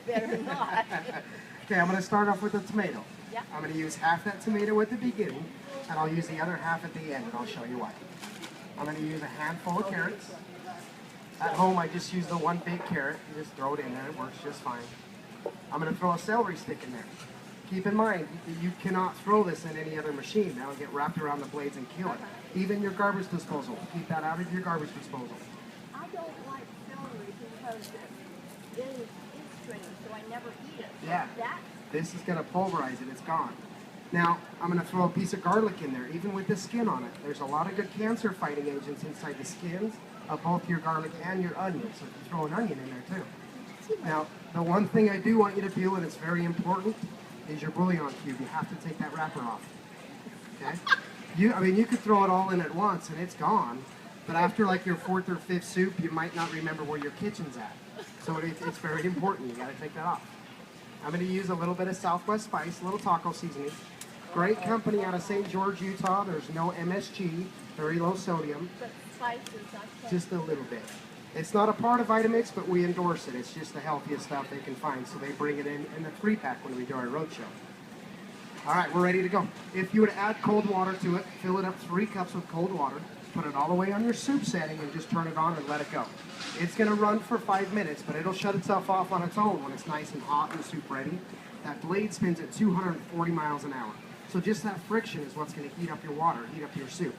better not. Okay, I'm going to start off with the tomato. Yeah. I'm going to use half that tomato at the beginning, and I'll use the other half at the end, and I'll show you why. I'm going to use a handful of carrots. At home, I just use the one big carrot. You just throw it in there. It works just fine. I'm going to throw a celery stick in there. Keep in mind, you cannot throw this in any other machine. That'll get wrapped around the blades and kill it. Even your garbage disposal. Keep that out of your garbage disposal. I don't like celery because it is stringy, so I never eat it. Yeah. This is going to pulverize it. It's gone. Now, I'm going to throw a piece of garlic in there, even with the skin on it. There's a lot of good cancer-fighting agents inside the skins of both your garlic and your onion, so you can throw an onion in there too. Now, the one thing I do want you to do, and it's very important, is your bouillon cube. You have to take that wrapper off. Okay? You could throw it all in at once and it's gone, but after like your 4th or 5th soup, you might not remember where your kitchen's at. So it's very important. You got to take that off. I'm going to use a little bit of Southwest Spice, a little taco seasoning. Great company out of St. George, Utah. There's no MSG, very low sodium. But spices, just a little bit. It's not a part of Vitamix, but we endorse it. It's just the healthiest stuff they can find, so they bring it in the 3-pack when we do our roadshow. All right, we're ready to go. If you would add cold water to it, fill it up 3 cups with cold water, put it all the way on your soup setting, and just turn it on and let it go. It's going to run for 5 minutes, but it'll shut itself off on its own when it's nice and hot and soup ready. That blade spins at 240 miles an hour. So just that friction is what's going to heat up your water, heat up your soup.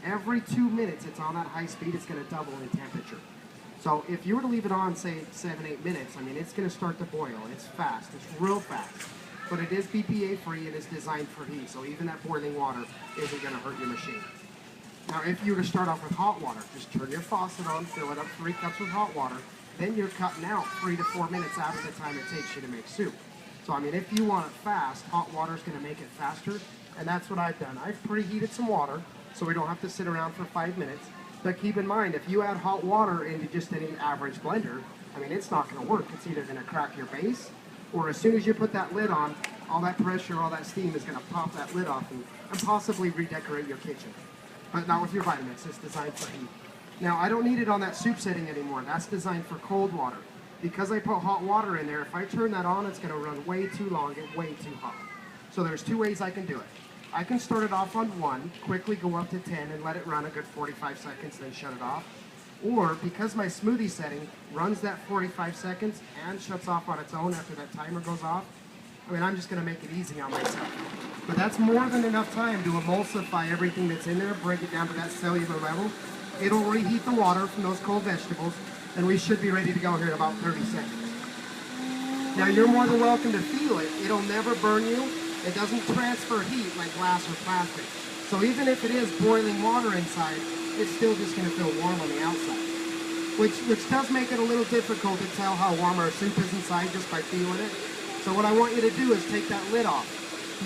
Every 2 minutes it's on that high speed, it's going to double in temperature. So if you were to leave it on, say, 7-8 minutes, it's going to start to boil. It's fast. It's real fast. But it is BPA free and it's designed for heat. So even that boiling water isn't going to hurt your machine. Now, if you were to start off with hot water, just turn your faucet on, fill it up 3 cups with hot water. Then you're cutting out 3 to 4 minutes out of the time it takes you to make soup. So, if you want it fast, hot water is going to make it faster. And that's what I've done. I've preheated some water so we don't have to sit around for 5 minutes. But keep in mind, if you add hot water into just any average blender, it's not going to work. It's either going to crack your base, or as soon as you put that lid on, all that pressure, all that steam is going to pop that lid off and possibly redecorate your kitchen. But not with your Vitamix. It's designed for heat. Now, I don't need it on that soup setting anymore. That's designed for cold water. Because I put hot water in there, if I turn that on, it's going to run way too long, get way too hot. So there's 2 ways I can do it. I can start it off on 1, quickly go up to 10 and let it run a good 45 seconds, then shut it off. Or, because my smoothie setting runs that 45 seconds and shuts off on its own after that timer goes off, I'm just going to make it easy on myself. But that's more than enough time to emulsify everything that's in there, break it down to that cellular level. It'll reheat the water from those cold vegetables, and we should be ready to go here in about 30 seconds. Now, you're more than welcome to feel it. It'll never burn you. It doesn't transfer heat like glass or plastic. So even if it is boiling water inside, it's still just going to feel warm on the outside. Which does make it a little difficult to tell how warm our soup is inside just by feeling it. So what I want you to do is take that lid off.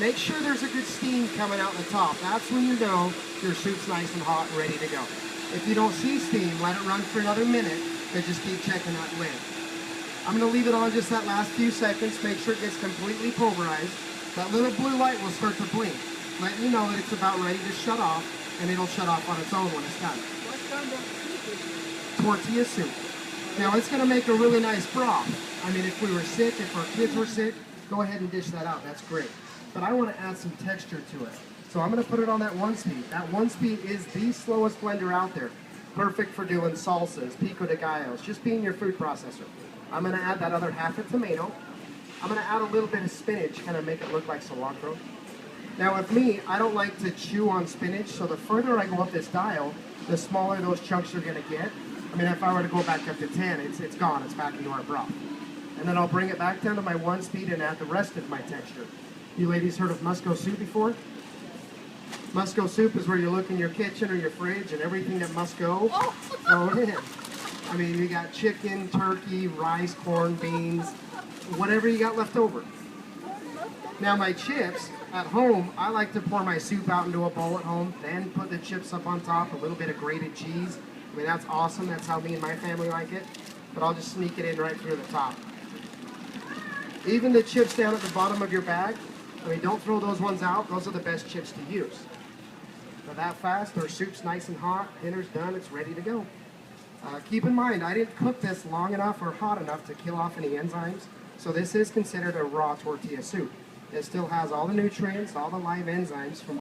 Make sure there's a good steam coming out the top. That's when you know your soup's nice and hot and ready to go. If you don't see steam, let it run for another minute, then just keep checking that lid. I'm going to leave it on just that last few seconds, make sure it gets completely pulverized. That little blue light will start to blink, letting you know that it's about ready to shut off, and it'll shut off on its own when it's done. What kind of soup is it? Tortilla soup. Now, it's going to make a really nice broth. If we were sick, if our kids were sick, go ahead and dish that out. That's great. But I want to add some texture to it. So I'm going to put it on that 1-speed. That 1-speed is the slowest blender out there. Perfect for doing salsas, pico de gallos, just being your food processor. I'm going to add that other half a tomato. I'm going to add a little bit of spinach, kind of make it look like cilantro. Now with me, I don't like to chew on spinach, so the further I go up this dial, the smaller those chunks are going to get. If I were to go back up to 10, it's gone, it's back into our broth. And then I'll bring it back down to my 1-speed and add the rest of my texture. You ladies heard of Musco soup before? Musco soup is where you look in your kitchen or your fridge and everything that must go, throw it in. You got chicken, turkey, rice, corn, beans, whatever you got left over. Now my chips, at home, I like to pour my soup out into a bowl at home, then put the chips up on top, a little bit of grated cheese. That's awesome, that's how me and my family like it. But I'll just sneak it in right through the top. Even the chips down at the bottom of your bag, don't throw those ones out, those are the best chips to use. They're that fast, our soup's nice and hot, dinner's done, it's ready to go. Keep in mind, I didn't cook this long enough or hot enough to kill off any enzymes. So this is considered a raw tortilla soup. It still has all the nutrients, all the live enzymes from